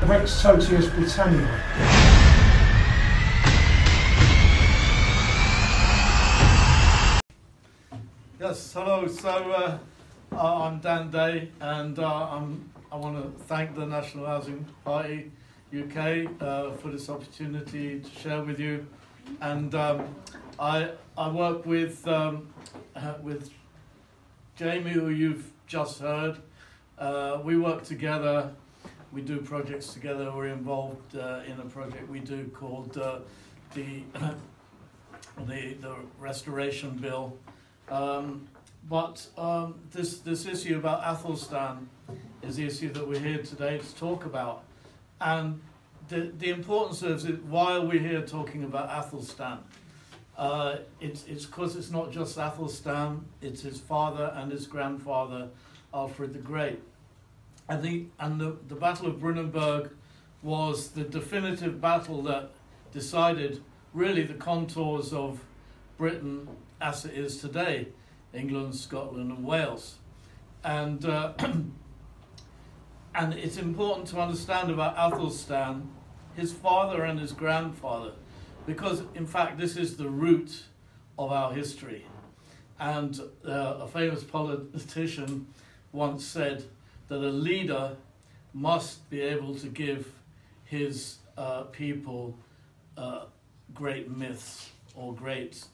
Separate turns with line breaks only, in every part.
Rex Totius Britannia.
Yes, hello. So I'm Dan Day, and I want to thank the National Housing Party UK for this opportunity to share with you. And I work with Jamie, who you've just heard. We work together. We do projects together. We're involved in a project we do called the Restoration Bill. But this issue about Athelstan is the issue that we're here today to talk about. And the importance of it, why are we here talking about Athelstan? It's because it's not just Athelstan, it's his father and his grandfather, Alfred the Great. And the Battle of Brunanburg was the definitive battle that decided really the contours of Britain as it is today, England, Scotland and Wales. And and it's important to understand about Athelstan, his father and his grandfather, because in fact this is the root of our history. And a famous politician once said that a leader must be able to give his people great myths or great,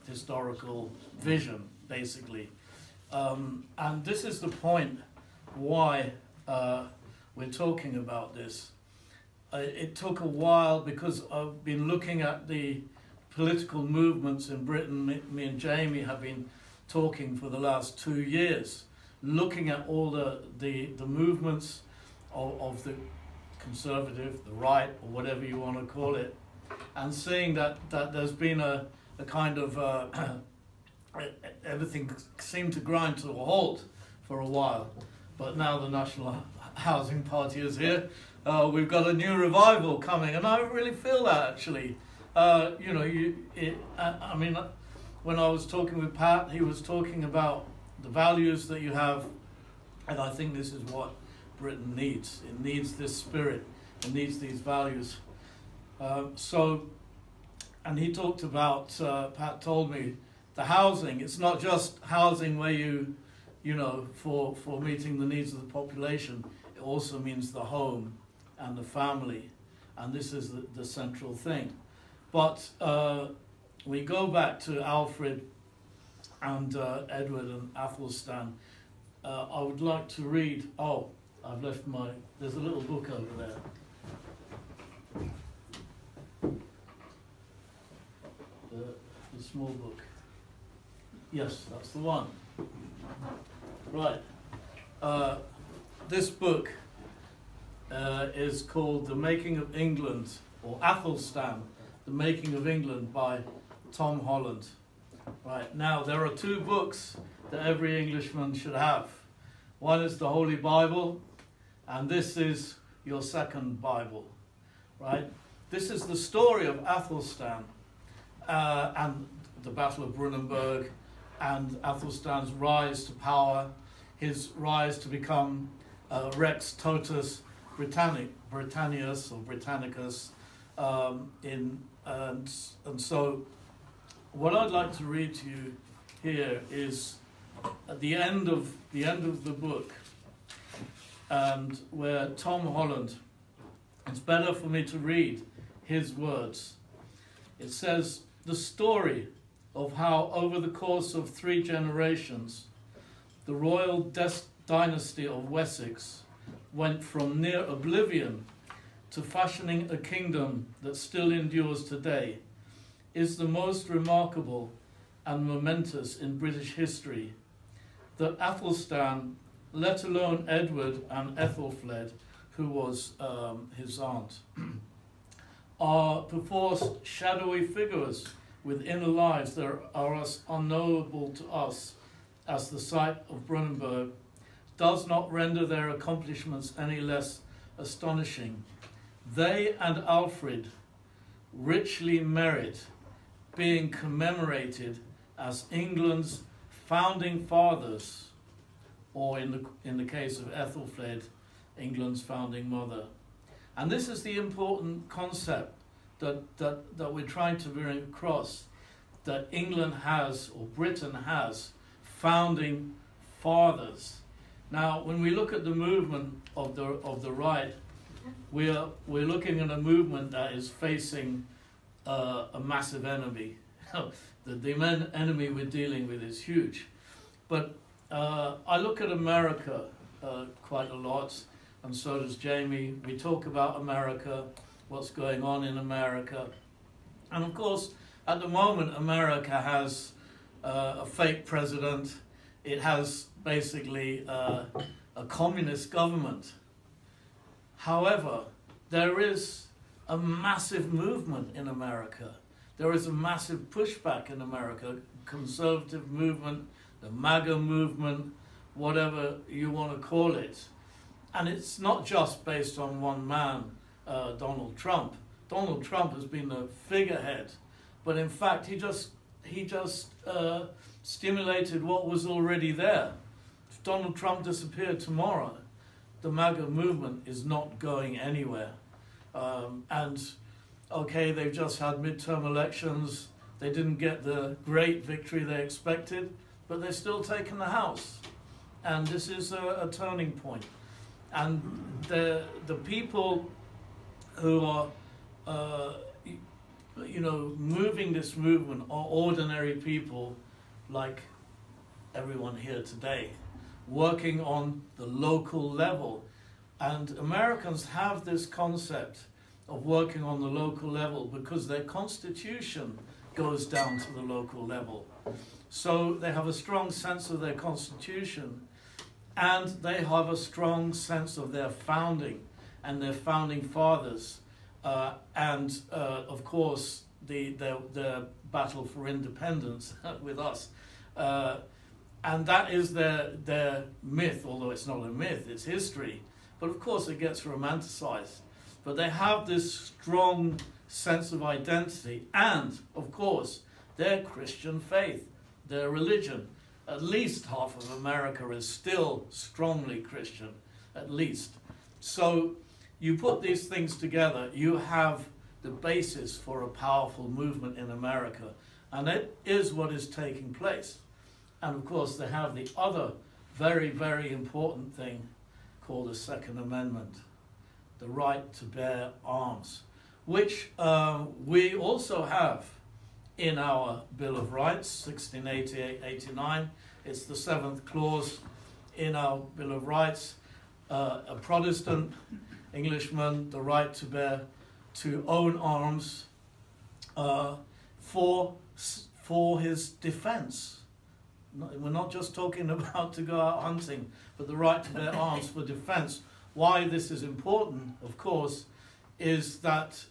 historical vision, basically. And this is the point why we're talking about this. It took a while because I've been looking at the political movements in Britain. Me and Jamie have been talking for the last 2 years, looking at all the movements of the conservative, the right, or whatever you want to call it, and seeing that there's been a kind of everything seemed to grind to a halt for a while. But now the National Housing Party is here. We've got a new revival coming, and I really feel that actually. When I was talking with Pat, he was talking about the values that you have, and I think this is what Britain needs. It needs this spirit. It needs these values. And he talked about, Pat told me, the housing. It's not just housing where for meeting the needs of the population. It also means the home and the family. And this is the central thing. But we go back to Alfred and Edward and Athelstan. I would like to read, I've left there's a little book over there. The small book. Yes, that's the one. Right. This book is called The Making of England, or Athelstan, The Making of England by Tom Holland. Right. Now, there are 2 books that every Englishman should have. One is the Holy Bible, and this is your second Bible. Right. This is the story of Athelstan and the Battle of Brunanburg, and Athelstan's rise to power, his rise to become Rex Totius Britannicus or Britannicus, and so what I'd like to read to you here is at the end of the book, and where Tom Holland, it's better for me to read his words. It says, the story of how over the course of 3 generations, the royal dynasty of Wessex went from near oblivion to fashioning a kingdom that still endures today, is the most remarkable and momentous in British history. That Athelstan, let alone Edward and Ethelfled, who was his aunt, are perforce shadowy figures with inner lives that are as unknowable to us as the site of Brunanburg, does not render their accomplishments any less astonishing. They and Alfred richly merit being commemorated as England's founding fathers, or in the case of Ethelfled, England's founding mother. And this is the important concept that we're trying to bring across, that England has, or Britain has, founding fathers. Now, when we look at the movement of the right, we're looking at a movement that is facing a massive enemy. The enemy we're dealing with is huge. But I look at America quite a lot, and so does Jamie. We talk about America, what's going on in America. And of course, at the moment, America has a fake president. It has basically a communist government. However, there is a massive movement in America. There is a massive pushback in America, conservative movement, the MAGA movement, whatever you want to call it. And it's not just based on one man, Donald Trump. Donald Trump has been the figurehead, but in fact he just stimulated what was already there. If Donald Trump disappeared tomorrow, the MAGA movement is not going anywhere. And okay, they've just had midterm elections. They didn't get the great victory they expected, but they're still taking the House. And this is a turning point. And the people who are moving this movement are ordinary people like everyone here today, working on the local level. And Americans have this concept of working on the local level because their constitution goes down to the local level. So they have a strong sense of their constitution, and they have a strong sense of their founding and their founding fathers, and of course their battle for independence with us. And that is their myth, although it's not a myth, it's history. But of course it gets romanticized. But they have this strong sense of identity, and of course their Christian faith, their religion. At least half of America is still strongly Christian, at least. So you put these things together, you have the basis for a powerful movement in America. And it is what is taking place. And of course they have the other very, very important thing called the Second Amendment, the right to bear arms, which we also have in our Bill of Rights, 1688-89. It's the 7th clause in our Bill of Rights. A Protestant Englishman, the right to own arms for his defense. We're not just talking about to go out hunting, but the right to bear arms for defense. Why this is important, of course, is that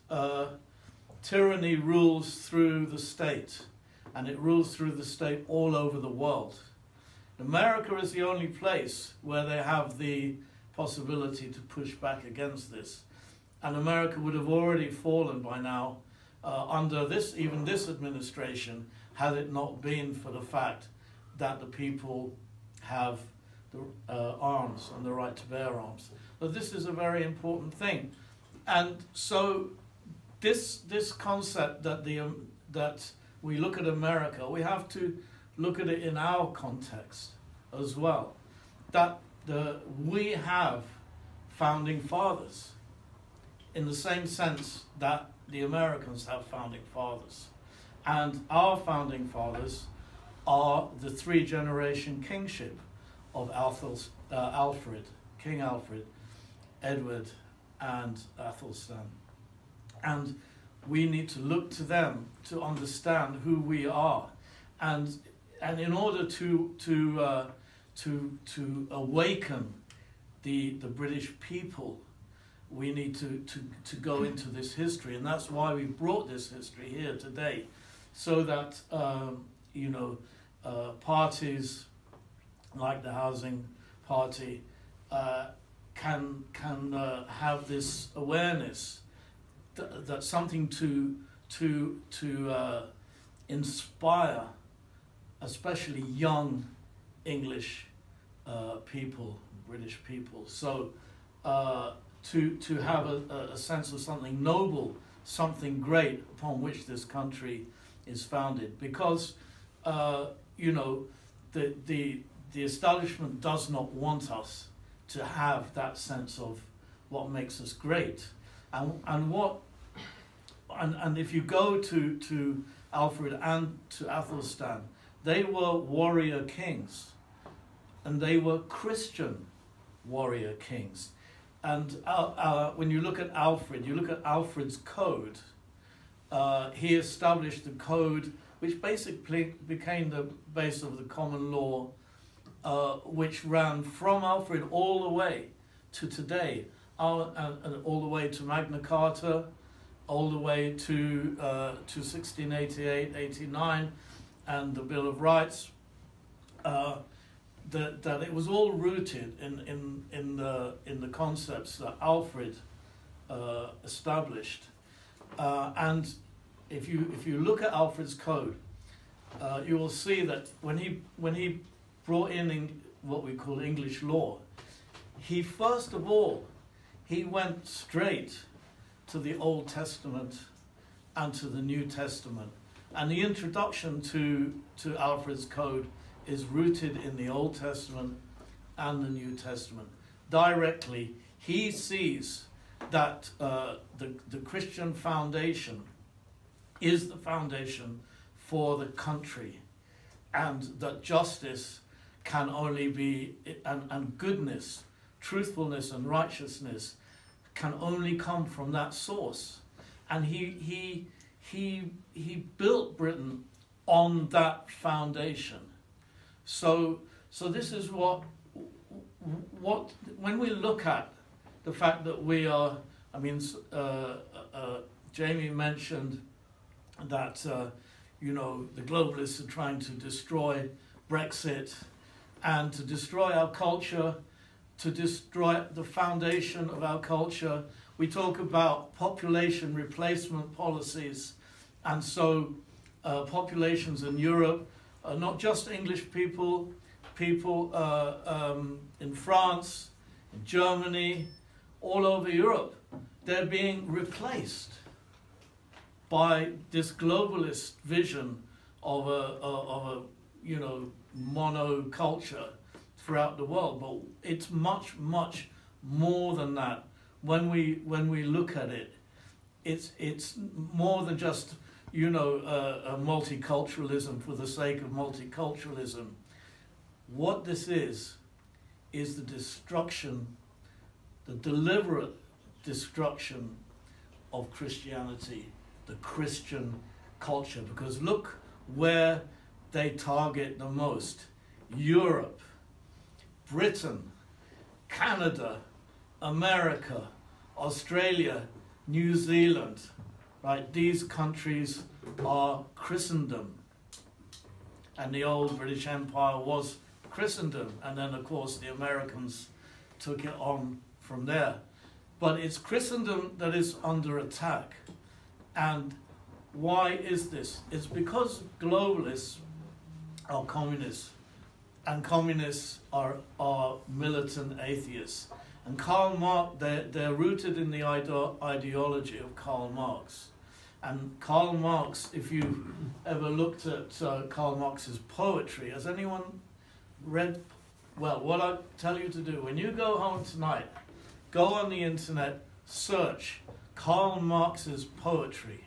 tyranny rules through the state, and it rules through the state all over the world. America is the only place where they have the possibility to push back against this. And America would have already fallen by now under even this administration, had it not been for the fact that the people have the arms and the right to bear arms. But this is a very important thing. And so this concept that we look at America, we have to look at it in our context as well. That we have founding fathers in the same sense that the Americans have founding fathers. And our founding fathers are the 3-generation kingship of Alfred, King Alfred, Edward, and Athelstan. And we need to look to them to understand who we are. And in order to awaken the British people, we need to go into this history. And that's why we brought this history here today, so that parties like the Housing Party can have this awareness that something to inspire, especially young English people, British people. So to have a sense of something noble, something great upon which this country is founded. Because, you know, the establishment does not want us to have that sense of what makes us great. And if you go to Alfred and to Athelstan, they were warrior kings, and they were Christian warrior kings. And when you look at Alfred, you look at Alfred's code. He established the code which basically became the base of the common law, which ran from Alfred all the way to today, and all the way to Magna Carta, all the way to 1688, 89, and the Bill of Rights. That it was all rooted in the concepts that Alfred established. And if you look at Alfred's code, you will see that when he brought in what we call English law, he first of all went straight to the Old Testament and to the New Testament, and the introduction to Alfred's code is rooted in the Old Testament and the New Testament. Directly, he sees that the Christian foundation is the foundation for the country, and that justice can only be, and goodness, truthfulness and righteousness can only come from that source. And he built Britain on that foundation. So this is what when we look at the fact that we are, I mean, Jamie mentioned that you know, the globalists are trying to destroy Brexit and to destroy our culture, to destroy the foundation of our culture. We talk about population replacement policies, and so populations in Europe, not just English people in France, in Germany, all over Europe, they're being replaced by this globalist vision of a you know, monoculture throughout the world. But it's much more than that. When we look at it, it's more than just, you know, a multiculturalism for the sake of multiculturalism. What this is the destruction, the deliberate destruction of Christianity, the Christian culture. Because look where they target the most: Europe, Britain, Canada, America, Australia, New Zealand, right? These countries are Christendom. And the old British Empire was Christendom. And then, of course, the Americans took it on from there. But it's Christendom that is under attack. And why is this? It's because globalists are communists, and communists are militant atheists. And Karl Marx, they're rooted in the ideology of Karl Marx. And Karl Marx, if you ever looked at Karl Marx's poetry, has anyone read? Well, what I tell you to do, when you go home tonight, go on the internet, search Karl Marx's poetry.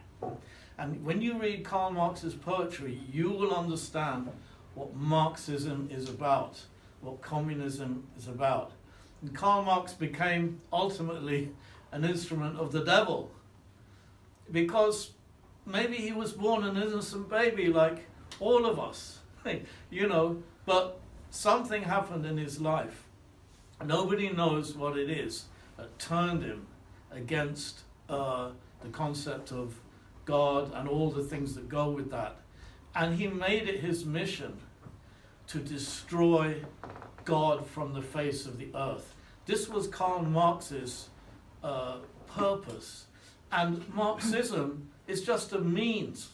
And when you read Karl Marx's poetry, you will understand what Marxism is about, what communism is about. And Karl Marx became ultimately an instrument of the devil, because maybe he was born an innocent baby like all of us, you know, but something happened in his life. Nobody knows what it is that turned him against the concept of God and all the things that go with that. And he made it his mission to destroy God from the face of the earth. This was Karl Marx's purpose. And Marxism is just a means.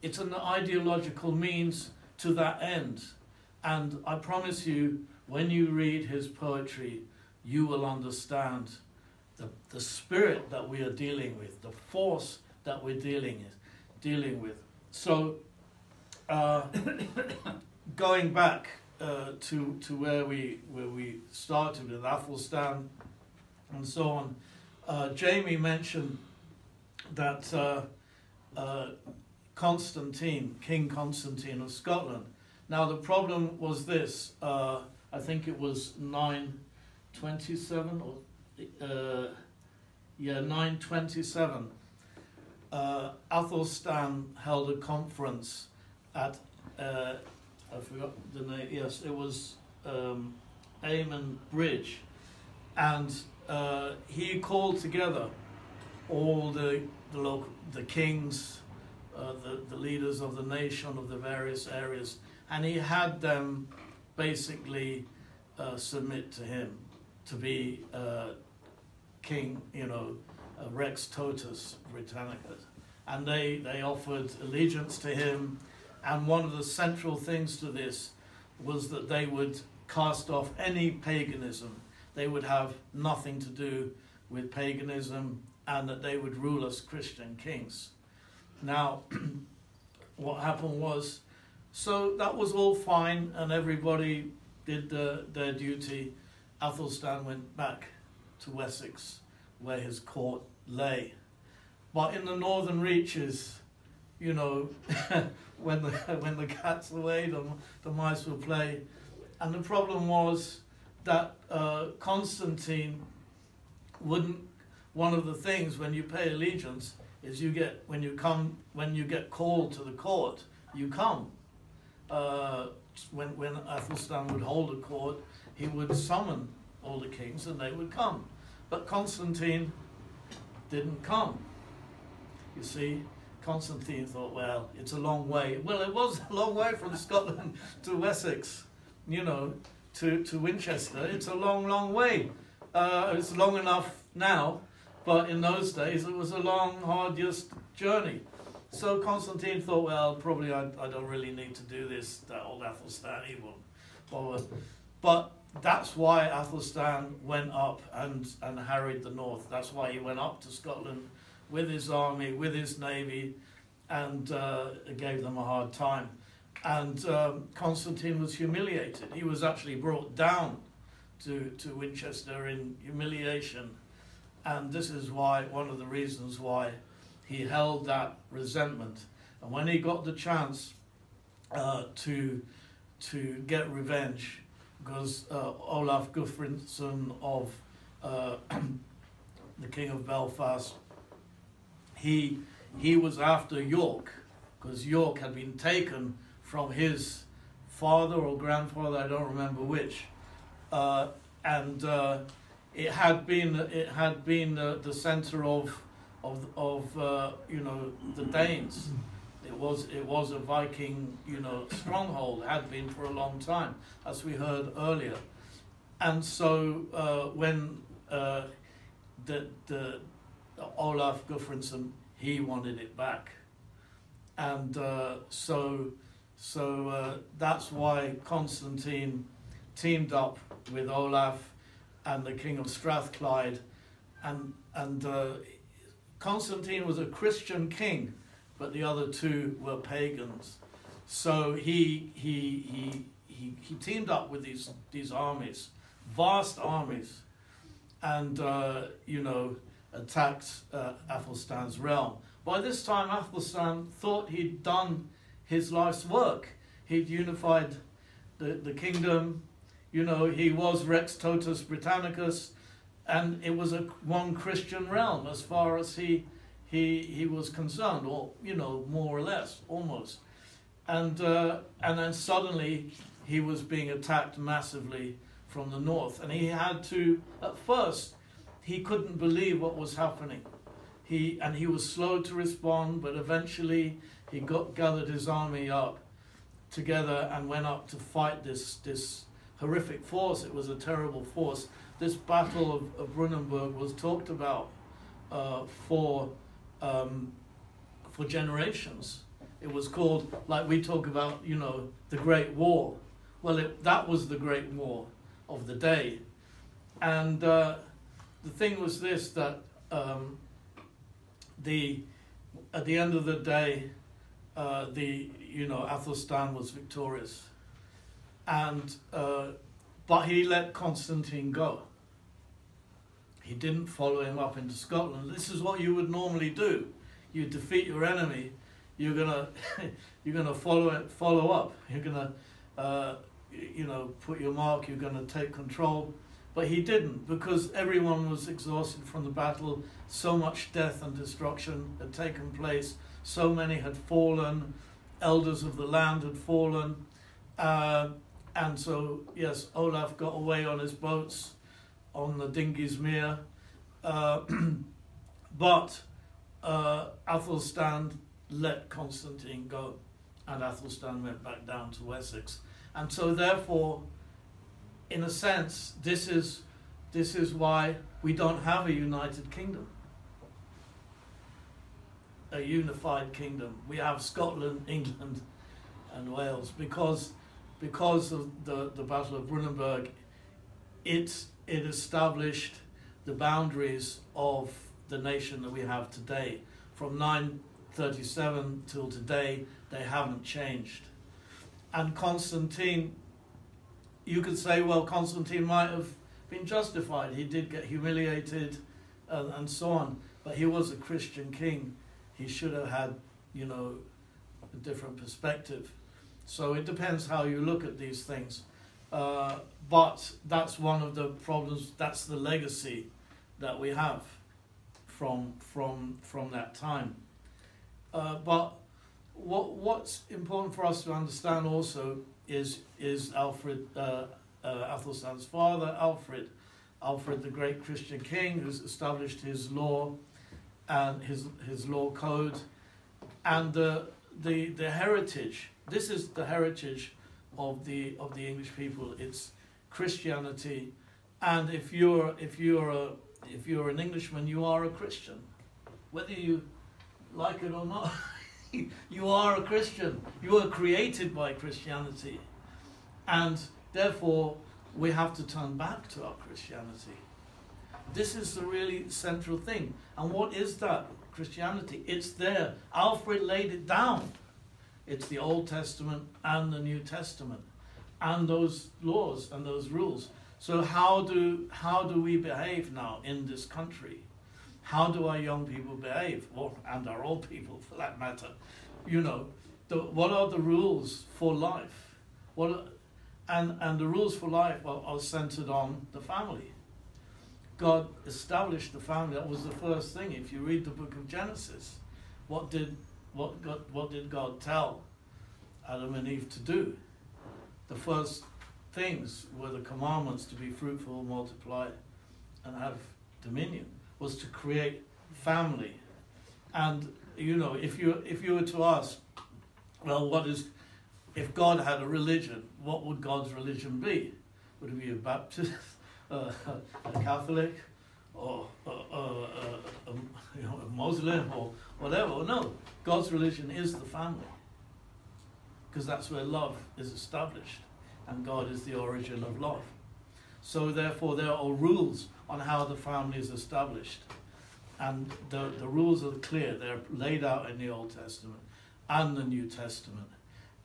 It's an ideological means to that end. And I promise you, when you read his poetry, you will understand the spirit that we are dealing with, the force that we're dealing with. So, going back to where we started with Athelstan and so on, Jamie mentioned that Constantine, King Constantine of Scotland. Now the problem was this. I think it was 927 or 927. Athelstan held a conference at I forgot the name. Yes, it was Amon Bridge, and he called together all the kings, the leaders of the nation of the various areas, and he had them basically submit to him to be king, Rex Totus Britannicus, and they offered allegiance to him. And one of the central things to this was that they would cast off any paganism. They would have nothing to do with paganism, and that they would rule as Christian kings. Now, what happened was, so that was all fine, and everybody did their duty. Athelstan went back to Wessex, where his court lay. But in the northern reaches, when the cat's away, the mice will play. And the problem was that Constantine wouldn't. One of the things when you pay allegiance is when you get called to the court, you come. When Athelstan would hold a court, he would summon all the kings and they would come. But Constantine didn't come. You see, Constantine thought, well, it's a long way. Well, it was a long way from Scotland to Wessex, to Winchester. It's a long, long way. It's long enough now, but in those days it was a long, arduous journey. So Constantine thought, well, probably I don't really need to do this. That old Athelstan, he won't bother. But that's why Athelstan went up and harried the north. That's why he went up to Scotland with his army, with his navy, and gave them a hard time. And Constantine was humiliated. He was actually brought down to Winchester in humiliation. And this is why, one of the reasons why he held that resentment. And when he got the chance to get revenge, because Olaf Guthfridsson of the King of Belfast, he was after York, because York had been taken from his father or grandfather, I don't remember which, and it had been the center of the Danes. It was a Viking stronghold, had been for a long time, as we heard earlier. And so when the Olaf Guthfridsson, he wanted it back, and so that's why Constantine teamed up with Olaf and the King of Strathclyde, and Constantine was a Christian king, but the other two were pagans. So he teamed up with these armies, vast armies, and attacked Athelstan's realm. By this time, Athelstan thought he'd done his life's work. He'd unified the kingdom. He was Rex Totus Britannicus, and it was one Christian realm as far as he was concerned, or more or less, almost. And then suddenly he was being attacked massively from the north, and he had to. At first, he couldn't believe what was happening. He was slow to respond, but eventually he gathered his army up together and went up to fight this horrific force. It was a terrible force. This battle of Brunanburg was talked about for generations. It was called, like we talk about, the Great War. Well, that was the Great War of the day. And the thing was this, that at the end of the day, Athelstan was victorious, and but he let Constantine go. He didn't follow him up into Scotland. This is what you would normally do. You defeat your enemy, you're gonna follow up. You're gonna put your mark. You're gonna take control. But he didn't, because everyone was exhausted from the battle. So much death and destruction had taken place. So many had fallen. Elders of the land had fallen. And so, yes, Olaf got away on his boats, on the Dingismere. But Athelstan let Constantine go. And Athelstan went back down to Wessex. And so therefore, in a sense, this is why we don't have a united kingdom, a unified kingdom. We have Scotland, England, and Wales because of the Battle of Brunanburg. It established the boundaries of the nation that we have today. From 937 till today, they haven't changed. And Constantine, you could say, well, Constantine might have been justified. He did get humiliated and so on. But he was a Christian king. He should have had, a different perspective. So it depends how you look at these things. But that's one of the problems. That's the legacy that we have from that time. But what's important for us to understand also is Alfred, Athelstan's father, Alfred the great Christian king, who's established his law and his law code, and the heritage. This is the heritage of the English people. It's Christianity, and if you're an Englishman, you are a Christian, whether you like it or not. You are a Christian. You are created by Christianity. And therefore, we have to turn back to our Christianity. This is the really central thing. And what is that Christianity? It's there. Alfred laid it down. It's the Old Testament and the New Testament, and those laws and those rules. So how do we behave now in this country? How do our young people behave, and our old people for that matter? What are the rules for life? And the rules for life are centered on the family. God established the family. That was the first thing. If you read the book of Genesis, what did God tell Adam and Eve to do? The first things were the commandments to be fruitful, multiply, and have dominion. Was to create family. And if you were to ask, well, if God had a religion, what would God's religion be? Would it be a Baptist, a Catholic, or a Muslim, or whatever? No, God's religion is the family, because that's where love is established, and God is the origin of love. So therefore, there are rules on how the family is established. And the rules are clear. They're laid out in the Old Testament and the New Testament.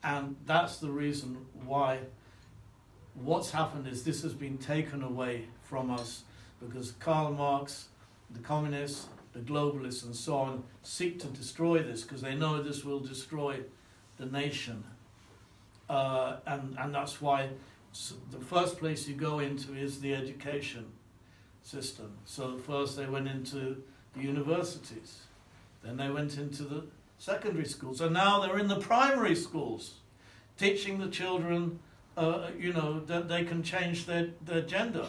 And that's the reason why what's happened is this has been taken away from us, because Karl Marx, the communists, the globalists and so on seek to destroy this, because they know this will destroy the nation. And that's why the first place you go into is the education system. So first they went into the universities, then they went into the secondary schools, and now they're in the primary schools, teaching the children, that they can change their gender.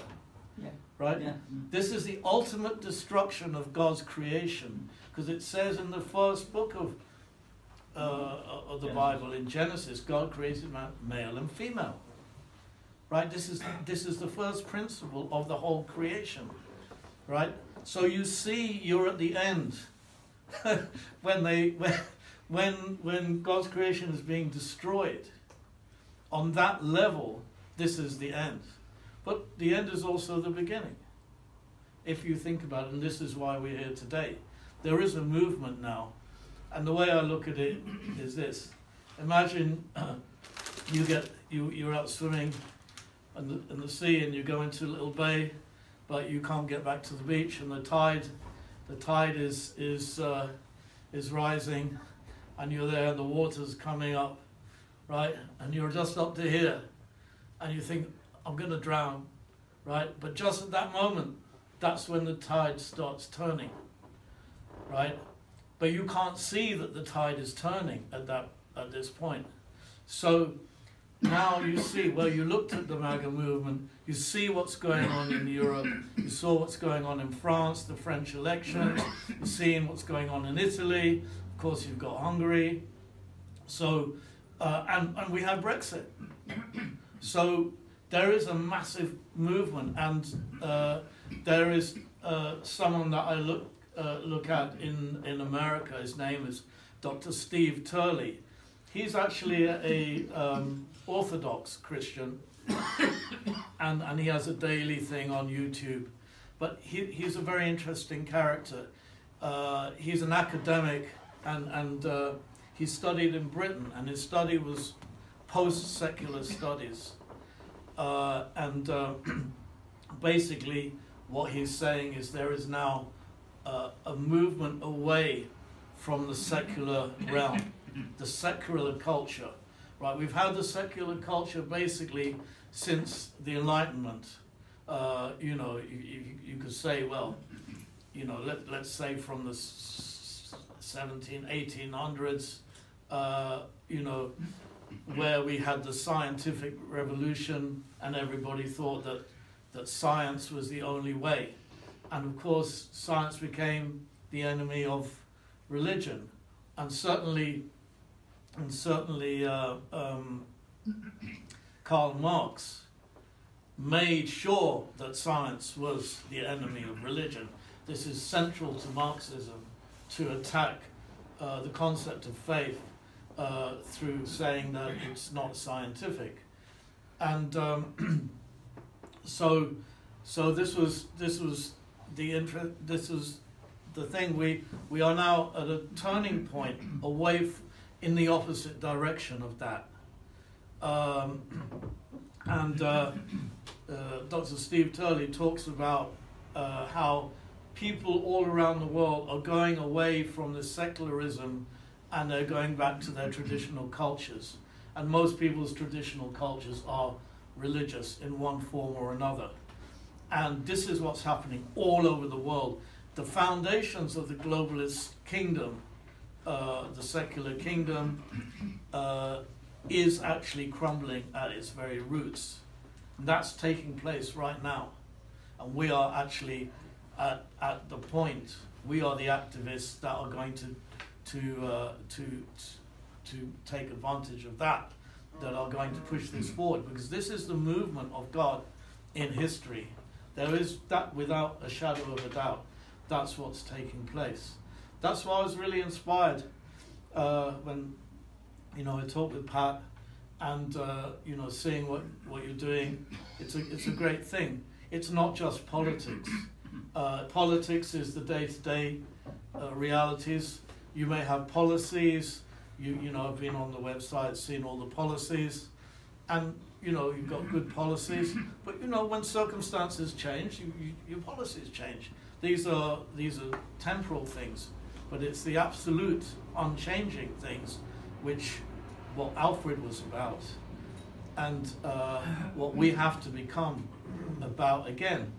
Yeah.
Right?
Yeah.
This is the ultimate destruction of God's creation, because it says in the first book of the Bible, in Genesis, God created male and female. Right? This is the first principle of the whole creation. Right? So you see, you're at the end when God's creation is being destroyed. On that level, this is the end. But the end is also the beginning, if you think about it, and this is why we're here today. There is a movement now, and the way I look at it is this. Imagine you're out swimming in the sea, and you go into a little bay, but you can't get back to the beach, and the tide is rising, and you're there, and the water's coming up, right? And you're just up to here, and you think, I'm going to drown, right? But just at that moment, that's when the tide starts turning, right? But you can't see that the tide is turning at this point. So now you see, well, you looked at the MAGA movement, you see what's going on in Europe, you saw what's going on in France, the French elections, you're seeing what's going on in Italy, of course you've got Hungary, so, and we have Brexit. So there is a massive movement, and there is someone that I look at in America. His name is Dr. Steve Turley. He's actually a Orthodox Christian, and he has a daily thing on YouTube. But he's a very interesting character. He's an academic, and he studied in Britain, and his study was post-secular studies. Basically what he's saying is there is now a movement away from the secular realm, the secular culture, right? We've had the secular culture basically since the Enlightenment. You know, you could say, well, you know, let's say from the 1800s, you know, where we had the scientific revolution, and everybody thought that science was the only way. And of course, science became the enemy of religion. And certainly Karl Marx made sure that science was the enemy of religion. This is central to Marxism, to attack the concept of faith through saying that it's not scientific. And so this was the thing. We are now at a turning point away in the opposite direction of that. Dr. Steve Turley talks about how people all around the world are going away from the secularism, and they're going back to their traditional cultures. And most people's traditional cultures are religious in one form or another. And this is what's happening all over the world. The foundations of the globalist kingdom, the secular kingdom, is actually crumbling at its very roots. And that's taking place right now. And we are actually at the point, we are the activists that are going to take advantage of that are going to push this forward, because this is the movement of God in history. There is that, without a shadow of a doubt. That's what's taking place. That's why I was really inspired when, you know, I talked with Pat, and you know, seeing what you're doing. It's a great thing. It's not just politics. Politics is the day-to-day realities. You may have policies. You know, I've been on the website, seen all the policies, and you know, you've got good policies. But you know, when circumstances change, your policies change. These are temporal things, but it's the absolute, unchanging things, which what Alfred was about, and what we have to become about again,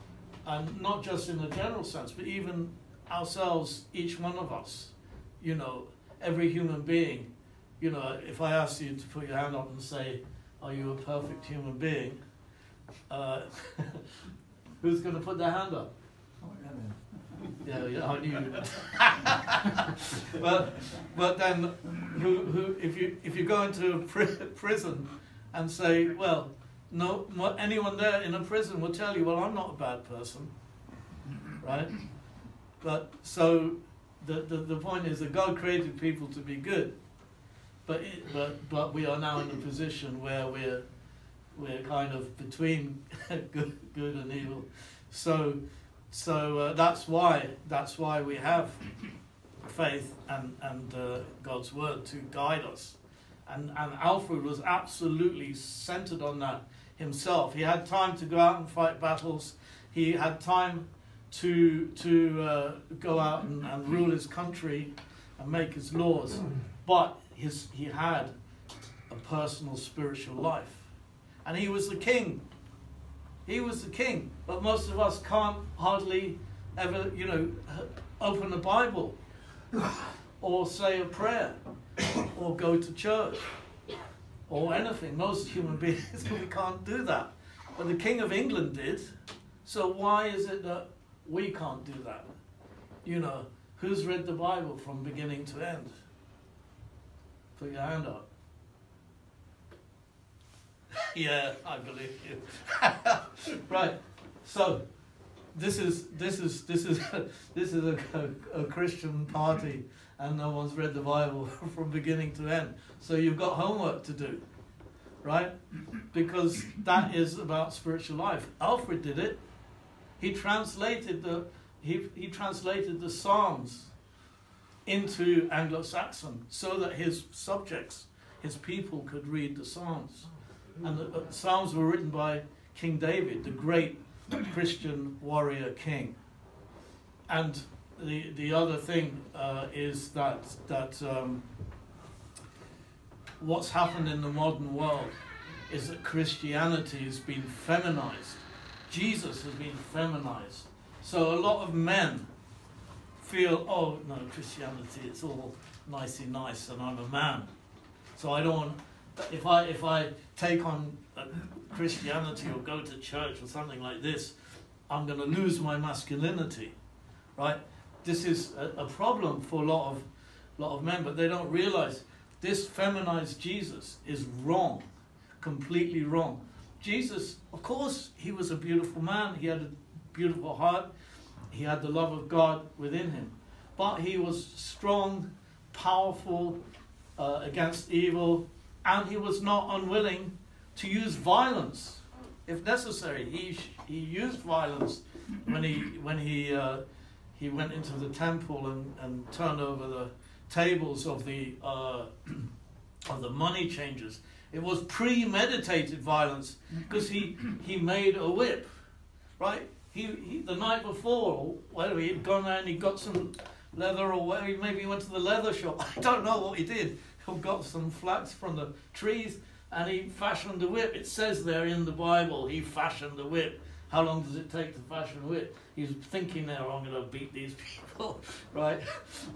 and not just in a general sense, but even ourselves, each one of us. You know, every human being. You know, if I ask you to put your hand up and say, "Are you a perfect human being?" Who's going to put their hand up? Yeah, I knew. but then, who? If you go into a prison and say, well, no, anyone there in a prison will tell you, well, I'm not a bad person, right? But so the point is that God created people to be good, but we are now in a position where we're kind of between good and evil. So that's why we have faith and God's word to guide us. And Alfred was absolutely centered on that himself. He had time to go out and fight battles. He had time to go out and rule his country and make his laws. But he had a personal spiritual life. And he was the king. He was the king. But most of us can't hardly ever, open the Bible or say a prayer or go to church or anything. Most human beings, we can't do that. But the King of England did. So why is it that we can't do that? Who's read the Bible from beginning to end? Put your hand up. Yeah, I believe you. Right. So this is a Christian party, and no one's read the Bible from beginning to end. So you've got homework to do, right? Because that is about spiritual life. Alfred did it. He translated the Psalms into Anglo-Saxon so that his subjects, his people, could read the Psalms. And the Psalms were written by King David, the great Christian warrior king. And the other thing is that what's happened in the modern world is that Christianity has been feminized. Jesus has been feminized. So a lot of men feel, oh no, Christianity, it's all nicey nice and I'm a man. So I don't want, if I take on Christianity or go to church or something like this, I'm going to lose my masculinity, right? This is a problem for a lot of men, but they don't realize this feminized Jesus is wrong, completely wrong. Jesus, of course, he was a beautiful man. He had a beautiful heart. He had the love of God within him. But he was strong, powerful, against evil, and he was not unwilling to use violence if necessary. He used violence when he went into the temple and turned over the tables of the money changers. It was premeditated violence because he made a whip, right? He the night before, or whatever, he'd gone out and he got some leather, or whatever, maybe he went to the leather shop. I don't know what he did. He got some flax from the trees and he fashioned a whip. It says there in the Bible, he fashioned a whip. How long does it take to fashion a whip? He's thinking there, I'm going to beat these people, right?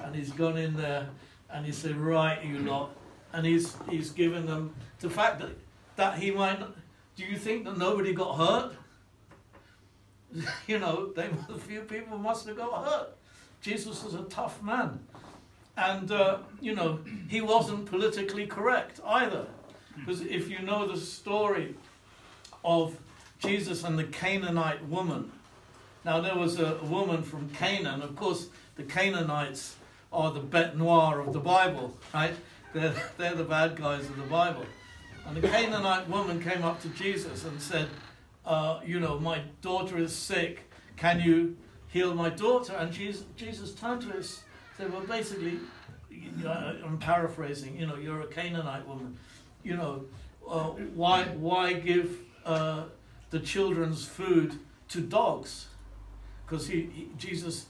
And he's gone in there and he said, right, you lot. And he's given them the fact that he might not, do you think that nobody got hurt? A few people must have got hurt. Jesus was a tough man. And, he wasn't politically correct either. Because if you know the story of Jesus and the Canaanite woman. Now, there was a woman from Canaan. Of course, the Canaanites are the bête noire of the Bible, right? They're the bad guys of the Bible. And the Canaanite woman came up to Jesus and said, my daughter is sick. Can you heal my daughter? And Jesus turned to her and said, well, basically, I'm paraphrasing, you're a Canaanite woman. Why give the children's food to dogs? Because Jesus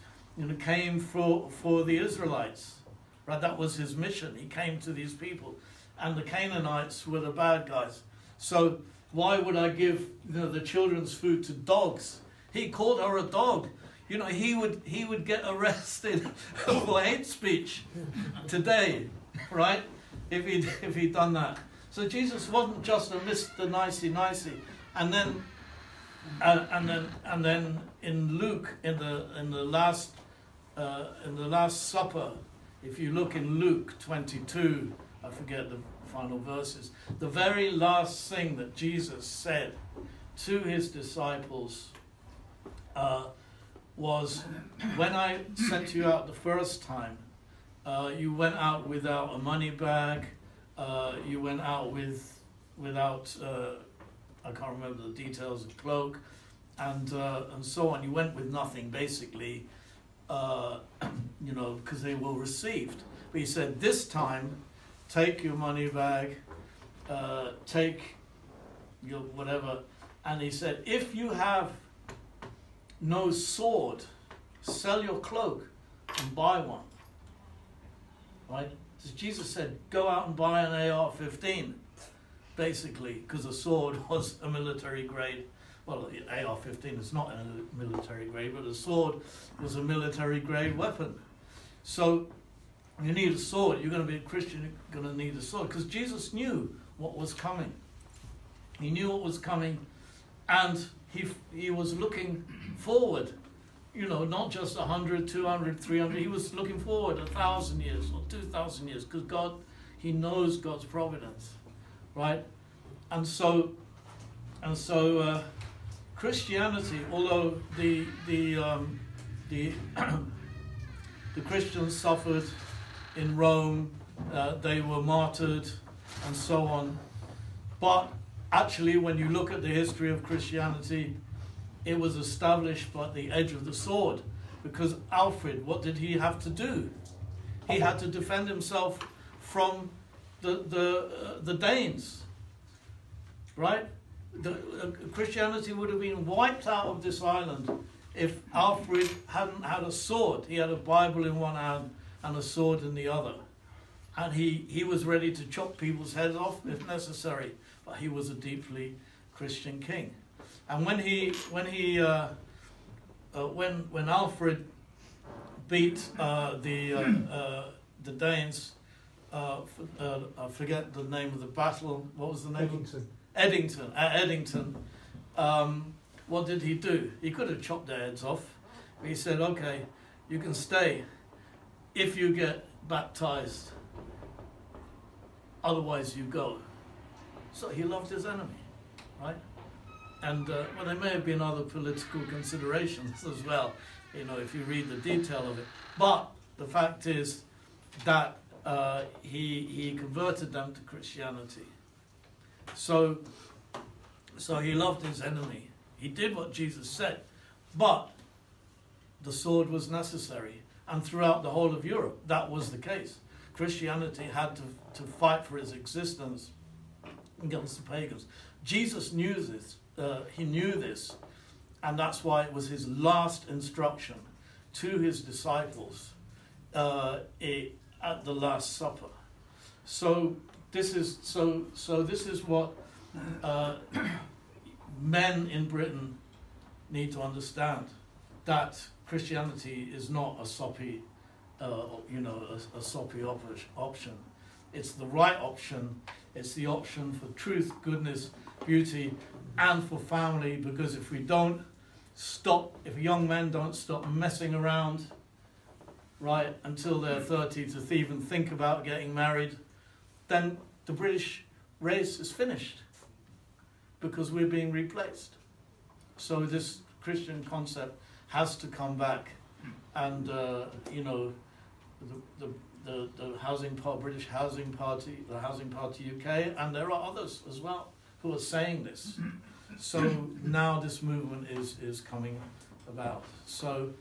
came for the Israelites. Right, that was his mission. He came to these people, and the Canaanites were the bad guys. So why would I give the children's food to dogs? He called her a dog. He would get arrested for hate speech today, right? If he'd done that. So Jesus wasn't just a Mr. Nicey, and then in Luke in the Last Supper. If you look in Luke 22, I forget the final verses, the very last thing that Jesus said to his disciples was, when I sent you out the first time, you went out without a money bag, you went out without I can't remember the details, a cloak, and so on. He went with nothing, basically, because they were received. But he said, this time, take your money bag, take your whatever. And he said, if you have no sword, sell your cloak and buy one. Right? So Jesus said, go out and buy an AR-15, basically, because a sword was a military grade. Well, AR-15 is not a military grade, but a sword was a military grade weapon. So you need a sword. You're going to be a Christian, you're going to need a sword, because Jesus knew what was coming. He knew what was coming, and he was looking forward, not just 100, 200, 300. He was looking forward 1,000 years or 2,000 years, because he knows God's providence, right? And so Christianity, although the Christians suffered in Rome, they were martyred, and so on, but actually, when you look at the history of Christianity, it was established by the edge of the sword, because Alfred, what did he have to do? He had to defend himself from the Danes, right? Christianity would have been wiped out of this island if Alfred hadn't had a sword. He had a Bible in one hand and a sword in the other, and he was ready to chop people's heads off if necessary. But he was a deeply Christian king, and when Alfred beat the Danes, I forget the name of the battle. What was the name?
Eddington.
At Eddington. What did he do? He could have chopped their heads off. But he said, "Okay, you can stay if you get baptized. Otherwise, you go." So he loved his enemy, right? And well, there may have been other political considerations as well, if you read the detail of it. But the fact is that he converted them to Christianity. So he loved his enemy. He did what Jesus said, but the sword was necessary. And throughout the whole of Europe, that was the case. Christianity had to fight for its existence against the pagans. Jesus knew this. He knew this, and that's why it was his last instruction to his disciples at the Last Supper. So this is what men in Britain need to understand, that Christianity is not a soppy, a soppy option. It's the right option. It's the option for truth, goodness, beauty, and for family. Because if young men don't stop messing around, right, until they're 30 to even think about getting married, then the British race is finished, because we're being replaced. So this Christian concept has to come back, and the British Housing Party, the Housing Party UK, and there are others as well who are saying this. So now this movement is coming about. So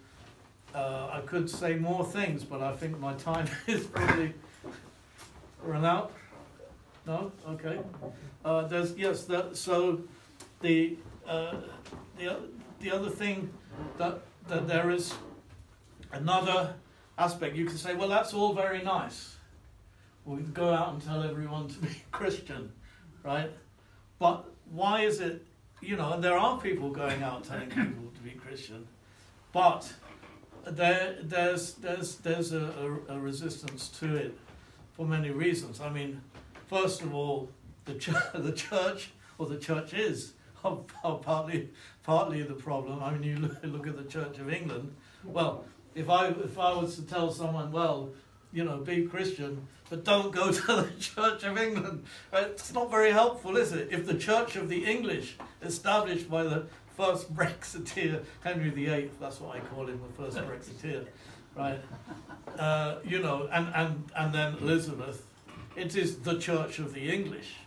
I could say more things, but I think my time is probably run out. No? Okay. So the other thing that there is another aspect. You can say, well, that's all very nice. We can go out and tell everyone to be Christian, right? But why is it, and there are people going out telling people to be Christian, but there's a resistance to it for many reasons. I mean, first of all, the church is partly the problem. I mean, you look at the Church of England. Well, if I was to tell someone, well, be Christian, but don't go to the Church of England, it's not very helpful, is it? If the Church of the English, established by the first Brexiteer, Henry VIII, that's what I call him, the first Brexiteer, right? And then Elizabeth, it is the Church of the English.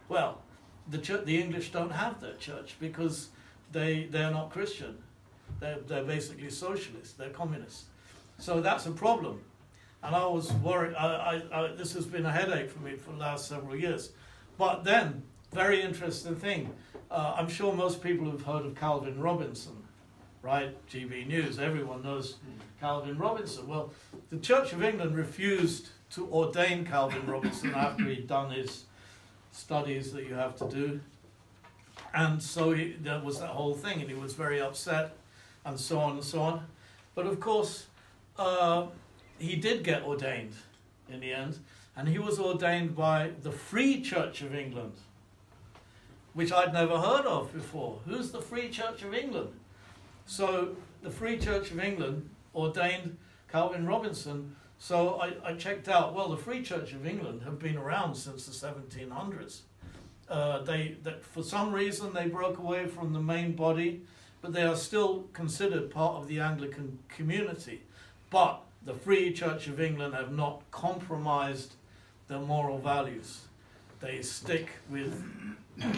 Well, the English don't have their church because they're not Christian. They're basically socialists. They're communists. So that's a problem. And I was worried. This has been a headache for me for the last several years. But then, very interesting thing. I'm sure most people have heard of Calvin Robinson, right? GB News. Everyone knows Calvin Robinson. Well, the Church of England refused to ordain Calvin Robinson after he'd done his studies that you have to do. And so there was that whole thing, and he was very upset, and so on and so on. But of course, he did get ordained in the end, and he was ordained by the Free Church of England, which I'd never heard of before. Who's the Free Church of England? So the Free Church of England ordained Calvin Robinson. So I checked out, well, the Free Church of England have been around since the 1700s. For some reason, they broke away from the main body, but they are still considered part of the Anglican community. But the Free Church of England have not compromised their moral values. They stick with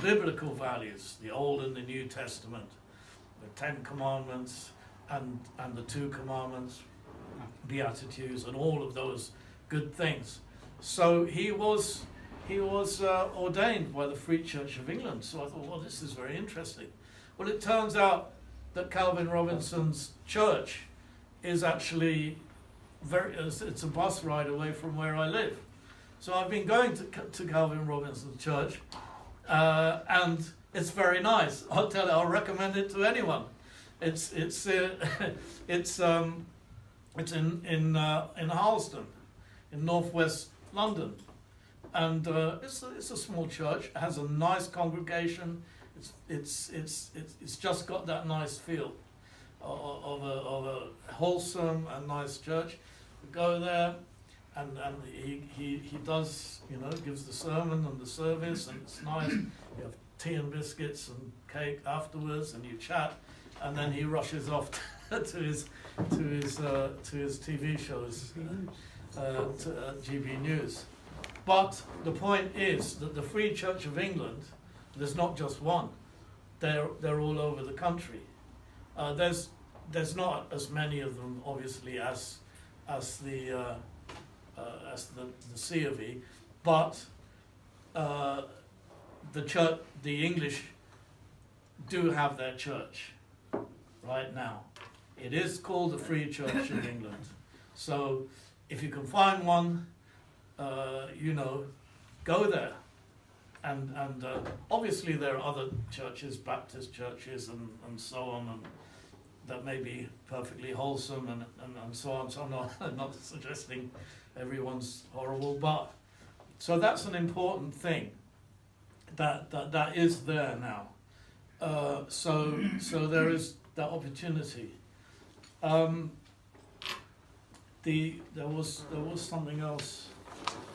biblical values, the Old and the New Testament, the Ten Commandments and the Two Commandments, Beatitudes, and all of those good things. So he was ordained by the Free Church of England. So I thought, well, this is very interesting. Well, it turns out that Calvin Robinson's church is actually it's a bus ride away from where I live. So I've been going to Calvin Robinson's church, and it's very nice. I'll recommend it to anyone. It's in Harleston, in northwest London, and it's a small church. It has a nice congregation. It's just got that nice feel of a wholesome and nice church. We go there, and he does, gives the sermon and the service, and it's nice. You have tea and biscuits and cake afterwards, and you chat, and then he rushes off to his TV shows, to GB News. But the point is that the Free Church of England, there's not just one. They're all over the country. There's not as many of them, obviously, as the C of E, but the English do have their church right now. It is called the Free Church of England. So if you can find one, go there. And obviously there are other churches, Baptist churches and so on, and that may be perfectly wholesome and so on. So I'm not suggesting everyone's horrible, but so that's an important thing that is there now. So there is that opportunity. There was something else.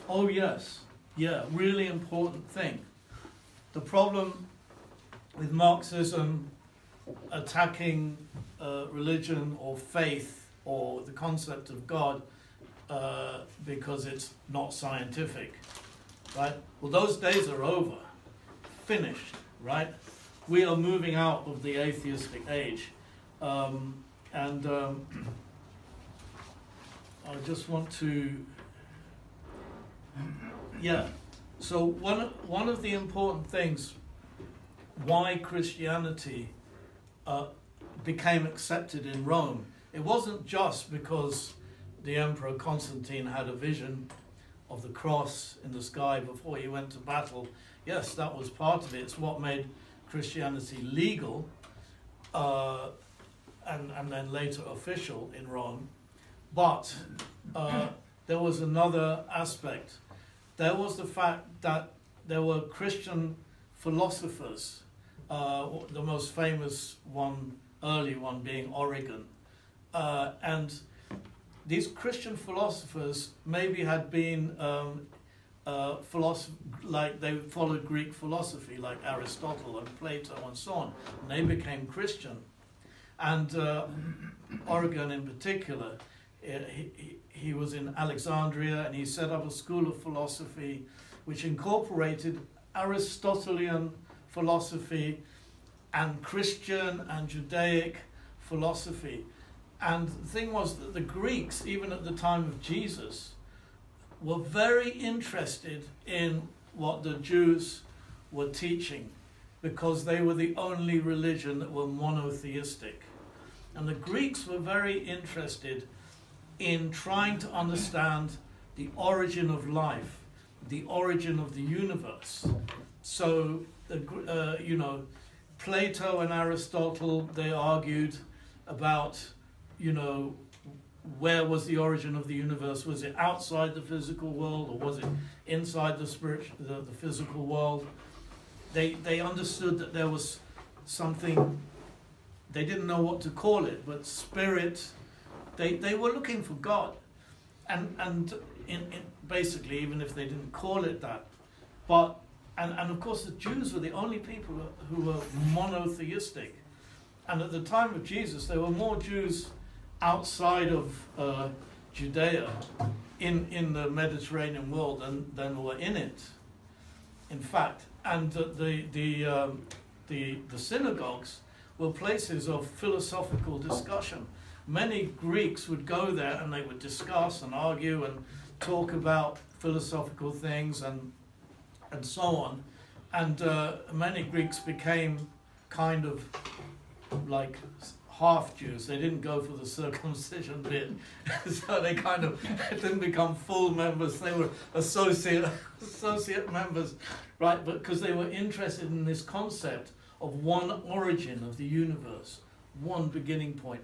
Oh yes, yeah, really important thing. The problem with Marxism attacking religion or faith or the concept of God because it's not scientific, right? Well, those days are over, finished, right? We are moving out of the atheistic age, and I just want to, so one of the important things why Christianity became accepted in Rome, it wasn't just because the Emperor Constantine had a vision of the cross in the sky before he went to battle. Yes, that was part of it. It's what made Christianity legal and then later official in Rome. But there was another aspect. There was the fact that there were Christian philosophers, the most famous one, early one being Origen. And these Christian philosophers maybe had been like they followed Greek philosophy, like Aristotle and Plato and so on, and they became Christian. And Origen in particular, he was in Alexandria, and he set up a school of philosophy which incorporated Aristotelian philosophy and Christian and Judaic philosophy. And the thing was that the Greeks, even at the time of Jesus, were very interested in what the Jews were teaching, because they were the only religion that were monotheistic. And the Greeks were very interested in trying to understand the origin of life, the origin of the universe. So, Plato and Aristotle, they argued about, where was the origin of the universe? Was it outside the physical world, or was it inside the physical world? They understood that there was something, they didn't know what to call it, but spirit. They were looking for God, and basically, even if they didn't call it that, but and of course the Jews were the only people who were monotheistic, and at the time of Jesus there were more Jews outside of Judea in the Mediterranean world than were in it. In fact, and the synagogues were places of philosophical discussion. Many Greeks would go there and they would discuss and argue and talk about philosophical things and so on. And many Greeks became kind of like half Jews. They didn't go for the circumcision bit, so they kind of didn't become full members. They were associate members, right? But because they were interested in this concept of one origin of the universe, one beginning point,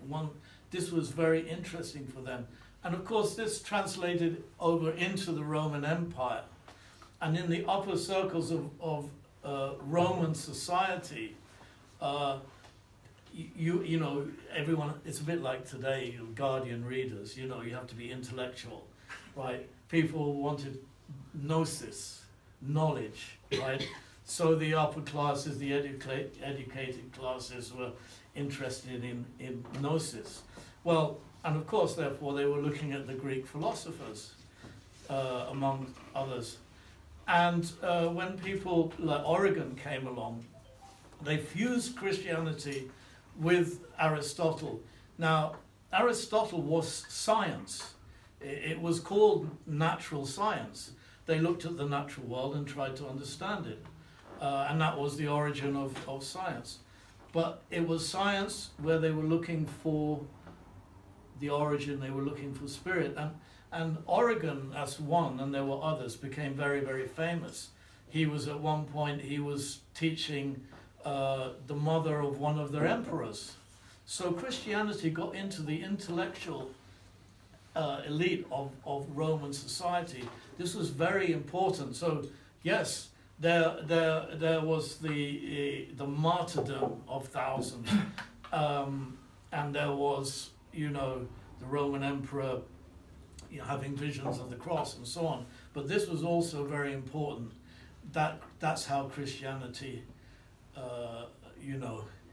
this was very interesting for them. And of course this translated over into the Roman Empire. And in the upper circles of Roman society, you know, everyone, it's a bit like today, Guardian readers, you have to be intellectual, right? People wanted gnosis, knowledge, right? So the upper classes, the educated classes were interested in gnosis. Well, and of course, therefore, they were looking at the Greek philosophers, among others. And when people like Origen came along, they fused Christianity with Aristotle. Now, Aristotle was science. It was called natural science. They looked at the natural world and tried to understand it. And that was the origin of science. But it was science where they were looking for the origin, they were looking for spirit. And Origen, as one, and there were others, became very, very famous. He was at one point, he was teaching the mother of one of their emperors. So Christianity got into the intellectual elite of Roman society. This was very important. So yes, there was the martyrdom of thousands, and there was, the Roman emperor having visions of the cross and so on. But this was also very important. That's how Christianity,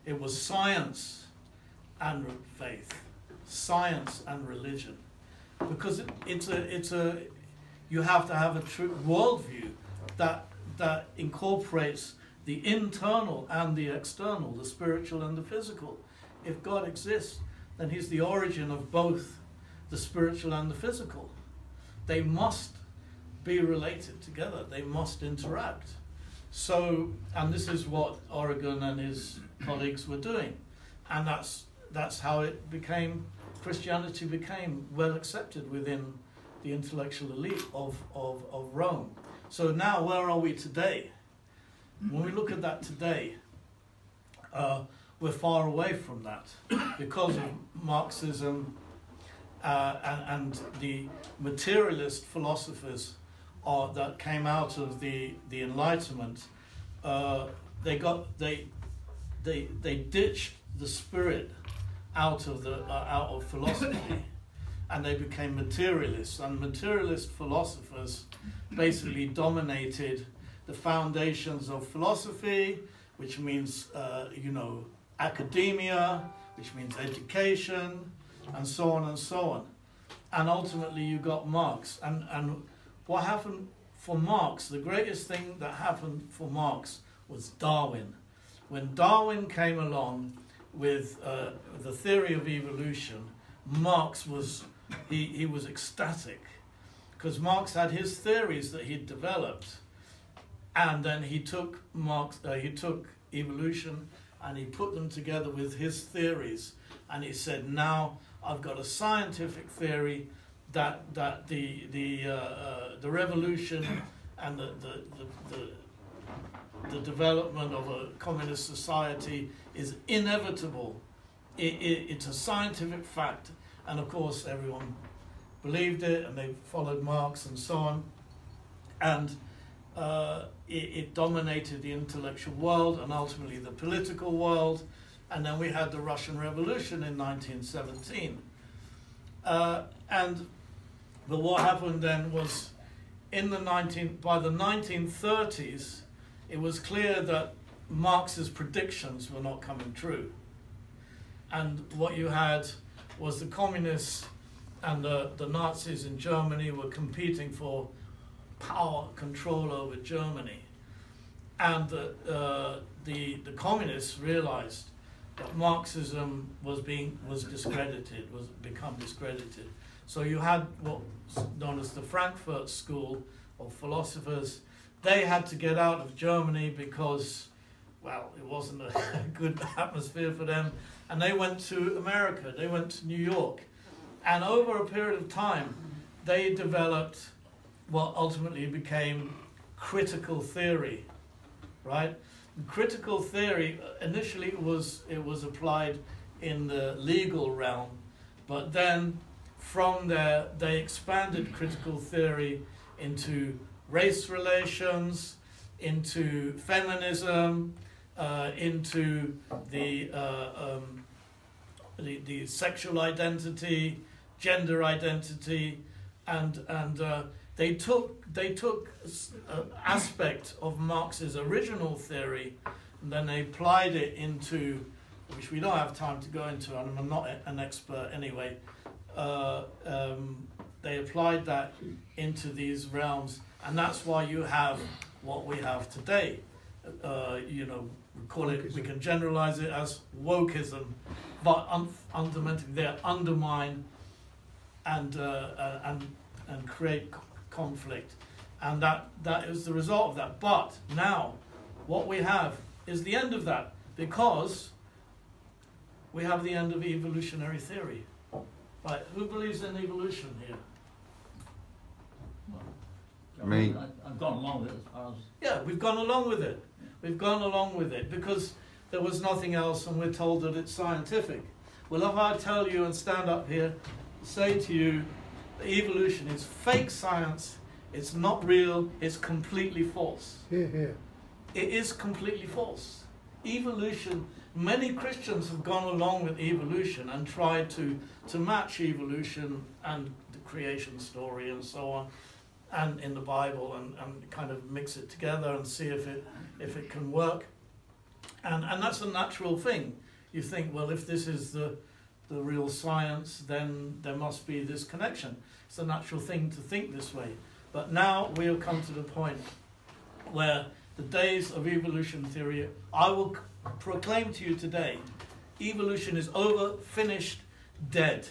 it was science and faith, science and religion, because you have to have a true worldview that incorporates the internal and the external, the spiritual and the physical. If God exists, then he's the origin of both the spiritual and the physical. They must be related together. They must interact. So, and this is what Origen and his colleagues were doing. And that's how Christianity became well accepted within the intellectual elite of Rome. So now, where are we today? When we look at that today, we're far away from that because of Marxism and the materialist philosophers that came out of the Enlightenment. They ditched the spirit out of philosophy, and they became materialists. And materialist philosophers basically dominated the foundations of philosophy, which means academia, which means education, and so on and so on. And ultimately you got Marx. And what happened for Marx, the greatest thing that happened for Marx was Darwin. When Darwin came along with the theory of evolution, Marx was he was ecstatic, because Marx had his theories that he'd developed, and then he took evolution and he put them together with his theories, and he said, now I've got a scientific theory that the revolution and the development of a communist society is inevitable. It's a scientific fact. And of course everyone believed it, and they followed Marx and so on. And it dominated the intellectual world and ultimately the political world. And then we had the Russian Revolution in 1917. But what happened then was, by the 1930s, it was clear that Marx's predictions were not coming true. And what you had was the communists and the Nazis in Germany were competing for power, control over Germany. And the communists realized that Marxism was become discredited. So you had what's known as the Frankfurt School of philosophers. They had to get out of Germany because, well, it wasn't a good atmosphere for them. And they went to America, they went to New York. And over a period of time, they developed what ultimately became critical theory, right? And critical theory, initially it was applied in the legal realm, but then from there they expanded critical theory into race relations, into feminism, into the sexual identity, gender identity, and they took aspect of Marx's original theory, and then they applied it into, which we don't have time to go into, and I'm not an expert anyway. They applied that into these realms, and that's why you have what we have today. We can generalize it as wokeism, but fundamentally they undermine and create conflict, and that is the result of that. But now, what we have is the end of that, because we have the end of evolutionary theory. Right? Who believes in evolution here?
Me.
I've gone along with it as far as...
Yeah, we've gone along with it. We've gone along with it because there was nothing else, and we're told that it's scientific. Well, if I tell you and stand up here, say to you, that evolution is fake science, it's not real, it's completely false.
Here, here.
It is completely false. Evolution, many Christians have gone along with evolution and tried to match evolution and the creation story and so on, and in the Bible, and kind of mix it together and see if it can work. And that's a natural thing. You think, well, if this is the real science, then there must be this connection. It's a natural thing to think this way. But now we have come to the point where the days of evolution theory, I will proclaim to you today, evolution is over, finished, dead.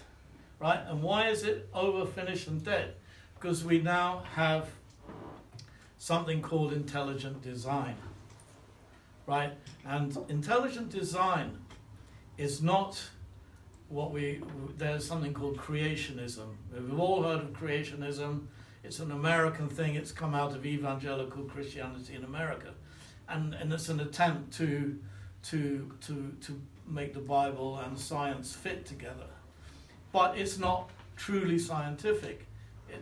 Right? And why is it over, finished, and dead? Because we now have something called intelligent design. Right? And intelligent design is not what there's something called creationism. We've all heard of creationism. It's an American thing. It's come out of evangelical Christianity in America. And it's an attempt to make the Bible and science fit together. But it's not truly scientific.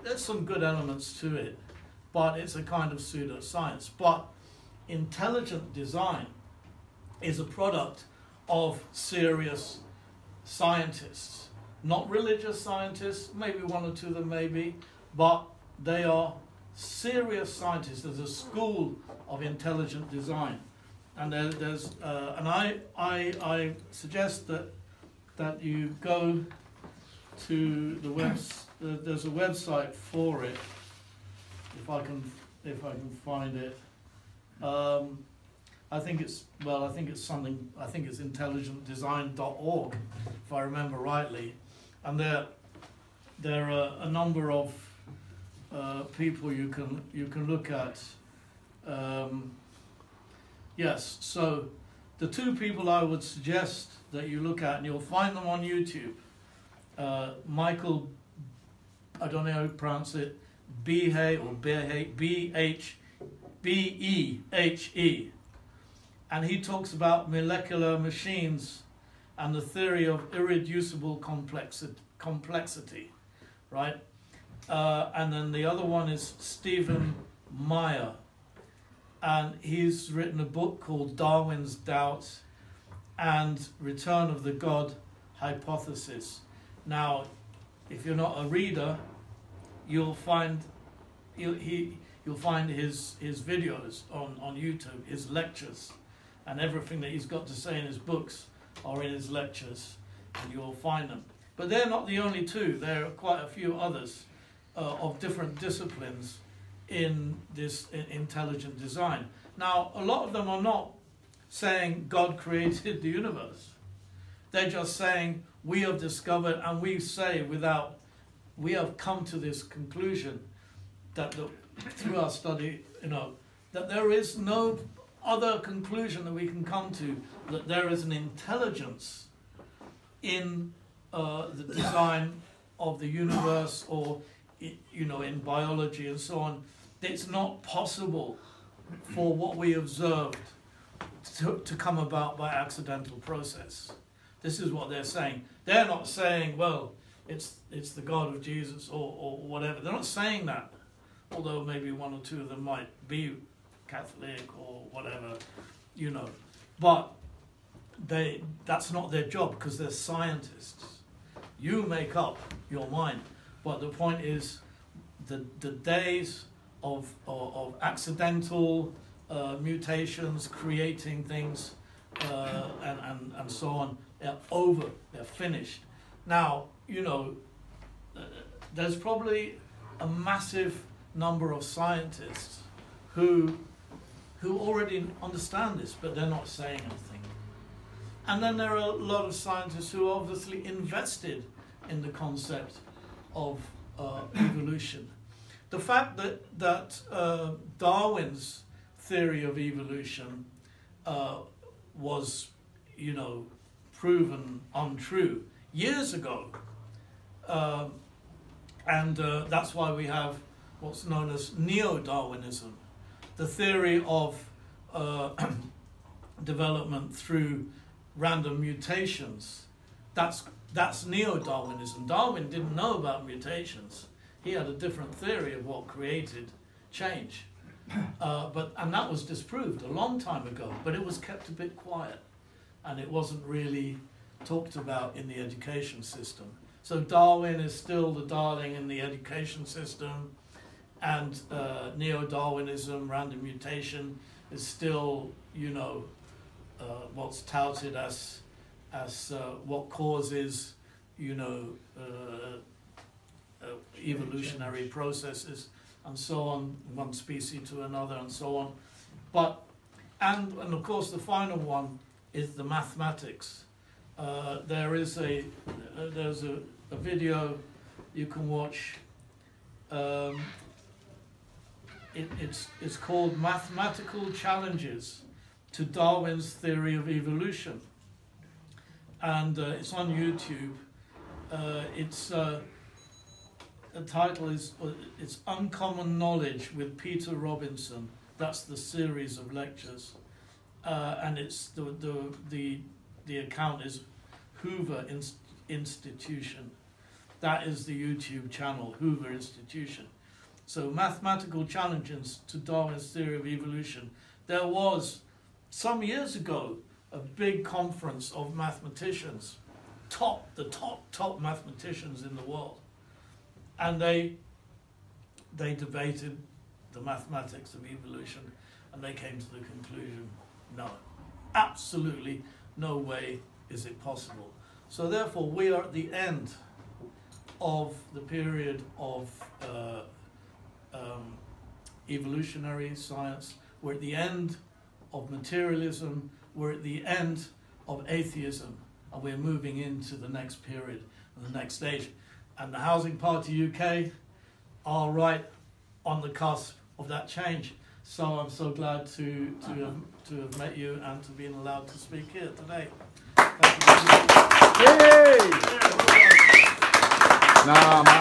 There's some good elements to it, but it's a kind of pseudoscience. But intelligent design is a product of serious scientists, not religious scientists, maybe one or two of them maybe, but they are serious scientists. There's a school of intelligent design, and I suggest that you go to the there's a website for it, if I can find it. I think it's something. I think it's intelligentdesign.org, if I remember rightly, and there are a number of people you can look at. Yes, so the two people I would suggest that you look at, and you'll find them on YouTube. Michael, I don't know how to pronounce it, Behe or Behe, and he talks about molecular machines and the theory of irreducible complexity, right? And then the other one is Stephen Meyer, and he's written a book called Darwin's Doubt and Return of the God Hypothesis. Now, if you're not a reader, you'll find his videos on YouTube, his lectures, and everything that he's got to say in his books are in his lectures, and you'll find them. But they're not the only two. There are quite a few others of different disciplines in this intelligent design. Now, a lot of them are not saying God created the universe. They're just saying we have discovered, and we have come to this conclusion that through our study, that there is no other conclusion that we can come to, that there is an intelligence in the design of the universe, or in biology and so on. It's not possible for what we observed to come about by accidental process. This is what they're saying. They're not saying, well, it's the God of Jesus or whatever. They're not saying that, although maybe one or two of them might be Catholic or whatever, But that's not their job, because they're scientists. You make up your mind. But the point is, the days of accidental mutations, creating things, and so on, are over. They're finished. Now, there's probably a massive number of scientists who already understand this, but they're not saying anything. And then there are a lot of scientists who are obviously invested in the concept of evolution. The fact that Darwin's theory of evolution was, proven untrue years ago, and that's why we have what's known as neo-Darwinism, the theory of development through random mutations. That's neo-Darwinism. Darwin didn't know about mutations. He had a different theory of what created change. And that was disproved a long time ago, but it was kept a bit quiet, and it wasn't really talked about in the education system. So Darwin is still the darling in the education system, and neo-Darwinism, random mutation, is still, what's touted as what causes, evolutionary processes, and so on, one species to another, and so on. But and of course the final one is the mathematics. There's a video you can watch. It's called Mathematical Challenges to Darwin's Theory of Evolution, and it's on YouTube. The title is it's Uncommon Knowledge with Peter Robinson. That's the series of lectures, and it's the account is Hoover Institution. That is the YouTube channel, Hoover Institution. So mathematical challenges to Darwin's theory of evolution. There was, some years ago, a big conference of mathematicians, the top mathematicians in the world. And they debated the mathematics of evolution, and they came to the conclusion, no, absolutely no way is it possible. So therefore we are at the end of the period of evolutionary science. We're at the end of materialism. We're at the end of atheism, and we're moving into the next period, the next stage. And the Housing Party UK are right on the cusp of that change. So I'm so glad to have met you and to be allowed to speak here today. Thank you.
Yay! Nah, man.